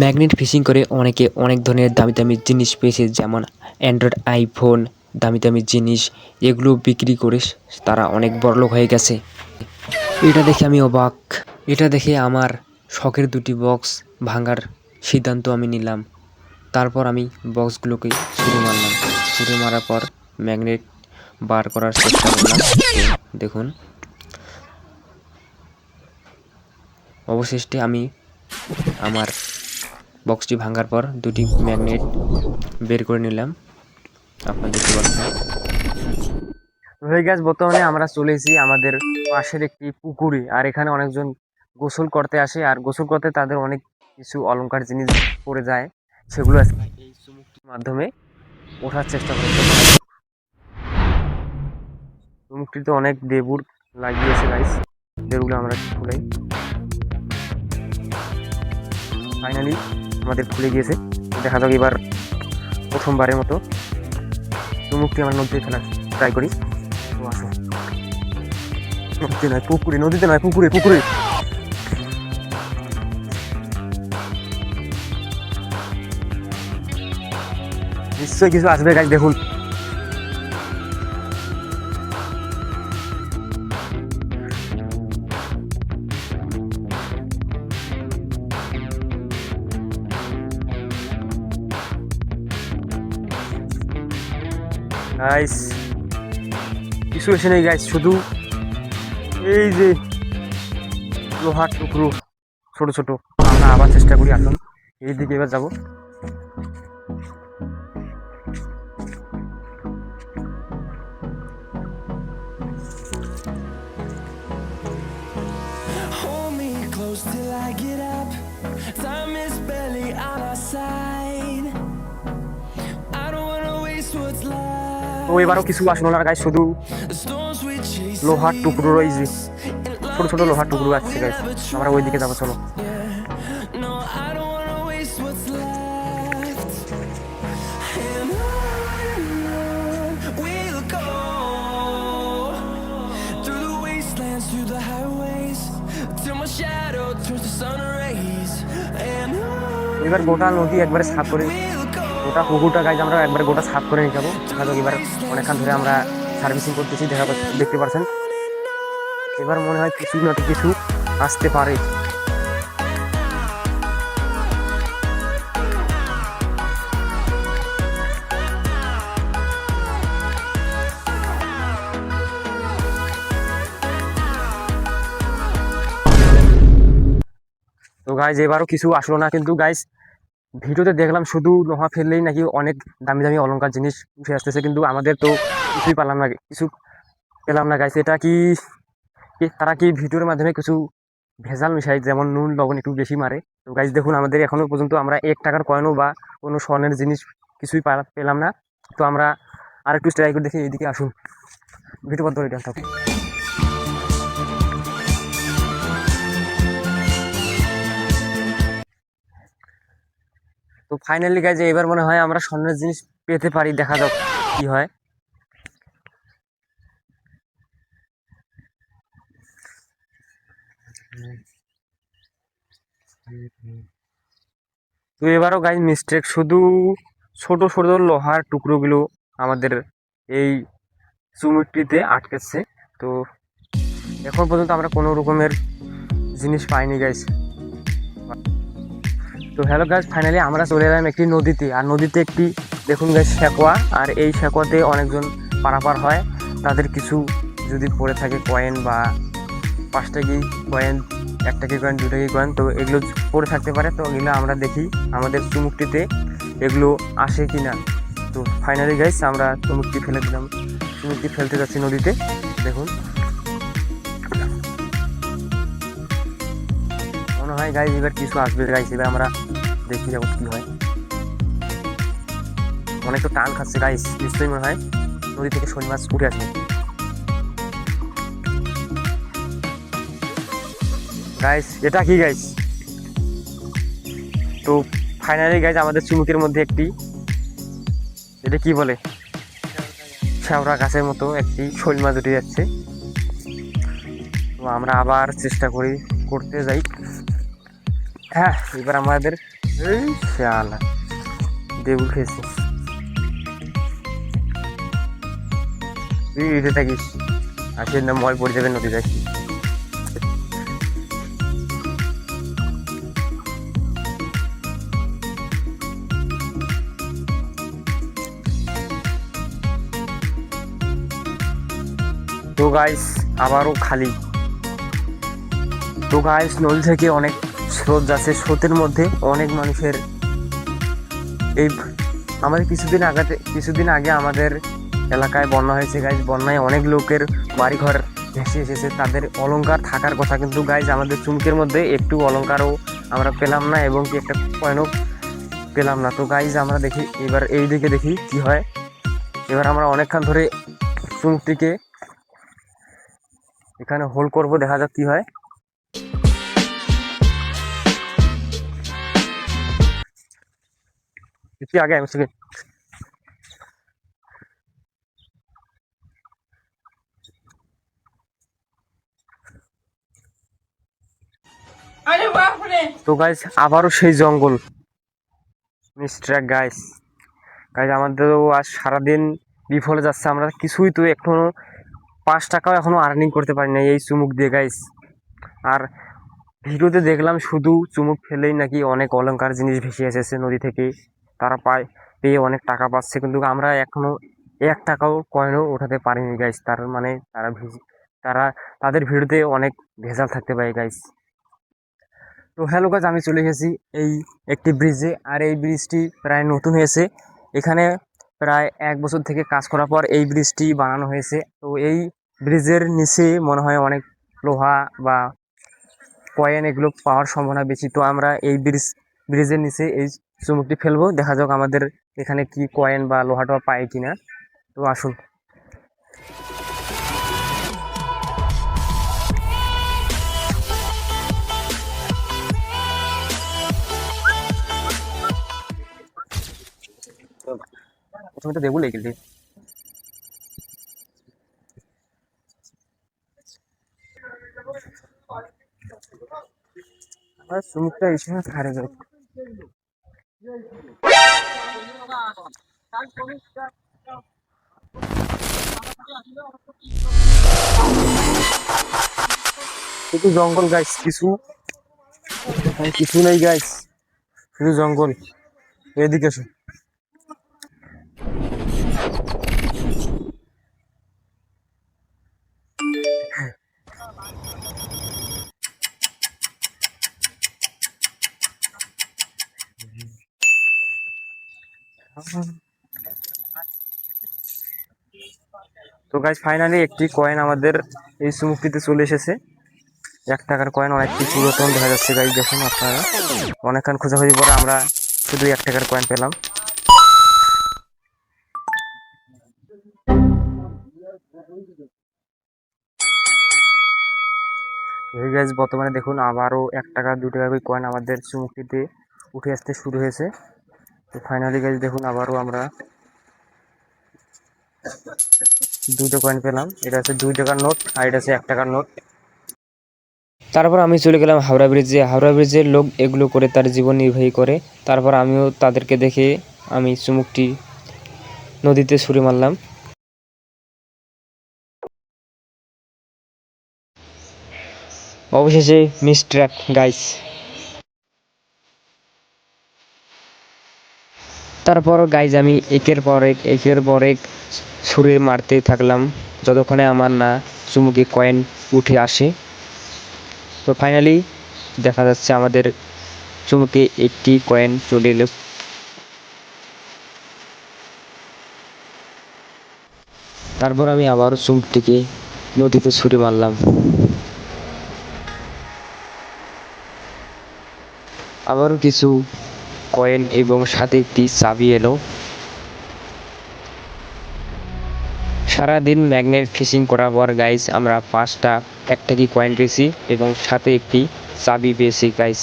Magnet fishing করে অনেকে অনেক ধরনের দামি দামি জিনিস পেয়েছে, যেমন অ্যান্ড্রয়েড আইফোন, দামি দামি জিনিস। এগুলো বিক্রি করে তারা অনেক বড়লোক হয়ে গেছে। এটা দেখে আমি অবাক। এটা দেখে আমার শখের দুটি বক্স ভাঙার সিদ্ধান্ত আমি নিলাম। তারপর আমি বক্সগুলোকে ছুঁড়ে মারলাম। ছুঁড়ে মারার পর ম্যাগনেট বার করার চেষ্টা করলাম। দেখুন, অবশেষে আমি আমার বক্সটি ভাঙার পর দুটি ম্যাগনেট বের করে নিলাম। আপনারা দেখতে পাচ্ছেন। হয়ে গেছে, বর্তমানে আমরা চলে এসেছি আমাদের পাশের একটি পুকুরে। আর এখানে অনেকজন গোসল করতে আসে, আর গোসল করতে তাদের অনেক কিছু অলংকার জিনিস পড়ে যায়, সেগুলো এই চুমুকটির মাধ্যমে ওঠার চেষ্টা করতে পারে। চুমুকটিতে অনেক দেবুর লাগিয়েছে গাইস, যেগুলো আমরা খুলাই। ফাইনালি আমাদের খুলে গিয়েছে। দেখা যাক এবার প্রথমবারের মতো চুমুকটি আমার নদীতে ফেলার ট্রাই করি। তো আসো, নদীতে নয় পুকুরে, নদীতে নয় পুকুরে, পুকুরে। নিশ্চয়ই কিছু আসবে গাইস, দেখুন। গাইস কিছু এসে নেই গাইস, শুধু এই যে লোহার টুকরো ছোট ছোট। আমরা আবার চেষ্টা করি, আসুন এই দিকে এবার যাবো। Till I get up, time is barely on our side. I don't wanna waste what's left. তো এবারও কিছু আসলো না গাইস, শুধু লোহার টুকরো রয়েছে, ছোট ছোট লোহার টুকরো আসছে গাইস। আমরা ওই দিকে যাবো, চলো। No, I don't wanna waste what's left. And on we'll go, through the wastelands, through the highways, till my shadow turns to sun rays. And এবার গোটা নদী একবারে সাফ করে, গোটা পুকুরটা গাইজ আমরা একবারে গোটা সাফ করে নিয়ে যাবো। এবার অনেকক্ষণ ধরে আমরা সার্ভিসিং করতেছি, দেখতে পাচ্ছেন। এবার মনে হয় কিছু না কিছু আসতে পারে। তো গাইজ এবারও কিছু আসলো না, কিন্তু গাইজ ভিডিওতে দেখলাম শুধু লোহা ফেললেই নাকি অনেক দামি দামি অলংকার জিনিস উঠে আসতেছে, কিন্তু আমাদের তো কিছুই পেলাম না, কিছু পেলাম না গাইজ। এটা কি তারা কি ভিডিওর মাধ্যমে কিছু ভেজাল মিশাই, যেমন নুন লবণ একটু বেশি মারে? তো গাইজ দেখুন, আমাদের এখনো পর্যন্ত আমরা 1 টাকার কয়েনও বা কোনো স্বর্ণের জিনিস কিছুই পেলাম না। তো আমরা আর একটু ট্রাই করে দেখি। এইদিকে আসুন, ভিডিও বন্ধ করে থাকুন। তো ফাইনালি গাইজ এবার মনে হয় আমরা স্বর্ণের জিনিস পেতে পারি, দেখা যাক কি হয়। তো এবারও গাইজ মিস্টেক, শুধু ছোট ছোট লোহার টুকরোগুলো আমাদের এই চুমুকটিতে আটকেছে। তো এখন পর্যন্ত আমরা কোনো রকমের জিনিস পাইনি গাইজ। তো হ্যালো গাইজ, ফাইনালি আমরা চলে এলাম একটি নদীতে। আর নদীতে একটি দেখুন গাইজ শেকোয়া, আর এই শেকোয়াতে অনেকজন পারাপার হয়। তাদের কিছু যদি পড়ে থাকে কয়েন বা 5 টাকি কয়েন, 1 টাকি কয়েন, 2 টাকি কয়েন, তো এগুলো পড়ে থাকতে পারে। তো এগুলো আমরা দেখি আমাদের চুমুকটিতে এগুলো আসে কি না। তো ফাইনালি গাইজ আমরা চুমুকটি ফেলে দিলাম, চুমুকটি ফেলতে যাচ্ছি নদীতে। দেখুন, মনে হয় গাইজ এবার কিছু আসবে গাইজ। এবার আমরা দেখি যাবো কি হয়। অনেক তো টান খাচ্ছে গাইজ, নিশ্চয়ই মনে হয় নদী থেকে শনি মাছ উঠে আসবে গাইজ। এটা কি গাইজ? তো ফাইনালি গাইজ আমাদের চুমুকের মধ্যে একটি, এটা কি বলে, শ্যাওড়া গাছের মতো একটি শৈল মাছ উঠে যাচ্ছে। তো আমরা আবার চেষ্টা করতে যাই। হ্যাঁ, এবার আমাদের এই শালা দেউল খেয়েছে। তুই উঠে থাকিস, আসলে না ময় পড়ে যাবে নদী দেখি। তো গাইস আবারও খালি। তো গাইস নদী থেকে অনেক স্রোত যাচ্ছে, স্রোতের মধ্যে অনেক মানুষের এই আমাদের কিছুদিন আগে আমাদের এলাকায় বন্যা হয়েছে গাইজ। বন্যায় অনেক লোকের বাড়িঘর ভেসে এসেছে, তাদের অলংকার থাকার কথা, কিন্তু গাইজ আমাদের চুমকের মধ্যে একটু অলংকারও আমরা পেলাম না এবং কি একটা কয়েনও পেলাম না। তো গাইজ আমরা দেখি এবার এই দিকে দেখি কি হয়। এবার আমরা অনেকক্ষণ ধরে চুমকটিকে এখানে হোল্ড করব, দেখা যাক কি হয়। কি আগে আমি তো গাইজ আবারও সেই জঙ্গল মিস্টার গাইস। গাইজ আমাদেরও আজ সারাদিন বিফলে যাচ্ছে, আমরা কিছুই তো এখনো 5 টাকাও এখনো আর্নিং করতে পারি না এই চুমুক দিয়ে গাইস। আর ভিডিওতে দেখলাম শুধু চুমুক ফেলেই নাকি অনেক অলংকার জিনিস ভেসে এসেছে নদী থেকে, তারা পেয়ে অনেক টাকা পাচ্ছে, কিন্তু আমরা এখনো 1 টাকাও কয়েনও ওঠাতে পারিনি গাইস। তার মানে তারা তাদের ভিডিওতে অনেক ভেজাল থাকতে পারে গাইস। তো হ্যালো গাইস, আমি চলে এসেছি এই একটি ব্রিজে, আর এই ব্রিজটি প্রায় নতুন হয়েছে। এখানে প্রায় 1 বছর থেকে কাজ করার পর এই ব্রিজটি বানানো হয়েছে। তো এই ব্রিজের নিচে মনে হয় অনেক লোহা বা কয়েন এগুলো পাওয়ার সম্ভাবনা বেশি। তো আমরা এই ব্রিজের নিচে এই চুমুকটি ফেলবো, দেখা যাক আমাদের এখানে কি কয়েন বা লোহাটা পাই কিনা। তো আসুন। প্রথমে তো দেবো লেগে আর চুমুকটা এসে হারে যাবে। শুধু জঙ্গল গাইস, কিছু নেই গাইস, শুধু জঙ্গল। এদিকে এসো। তো গাইস ফাইনালি একটি কয়েন আমাদের এই চুমুকটিতে চলে এসেছে। 1 টাকার কয়েন, অনেকটি পুরাতন দেখা যাচ্ছে গাইস, দেখুন আপনারা। অনেকক্ষণ খোঁজাখুঁজি পরে আমরা শুধু 1 টাকার কয়েন পেলাম। এই গাইস বর্তমানে দেখুন আবারও 1 টাকা 2 টাকা করে কয়েন আমাদের চুমুকটিতে উঠে আসতে শুরু হয়েছে। তো ফাইনালি গাইস দেখুন আবারও আমরা 2টা কয়েন পেলাম। এটা হচ্ছে 2 টাকার নোট আর এটা হচ্ছে 1 টাকার নোট। তারপর আমি চলে গেলাম হাওড়া ব্রিজে। হাওড়া ব্রিজের লোক এগুলো করে তার জীবন নির্বাহী করে। তারপর আমিও তাদেরকে দেখে আমি চুমুকটি নদীতে ছুঁড়ে মারলাম। অবশেষে মিস্টার গাইস। তারপর গাইজ আমি একের পর এক ছুঁড়ে মারতে থাকলাম, যতক্ষণে আমার না চুমুকে কয়েন উঠে আসে। তো ফাইনালি দেখা যাচ্ছে আমাদের চুমুকে একটি কয়েন চলে এলো। তারপর আমি আবারও চুমুকটিকে নদীতে ছুঁড়ে মারলাম। আবারও কিছু কয়েন এবং সাথে একটি চাবি এলো। সারাদিন ম্যাগনেট ফিশিং করার পর গাইস আমরা 5টা 1 টাকা কয়েন পেয়েছি এবং সাথে একটি চাবি পেয়েছি গাইস।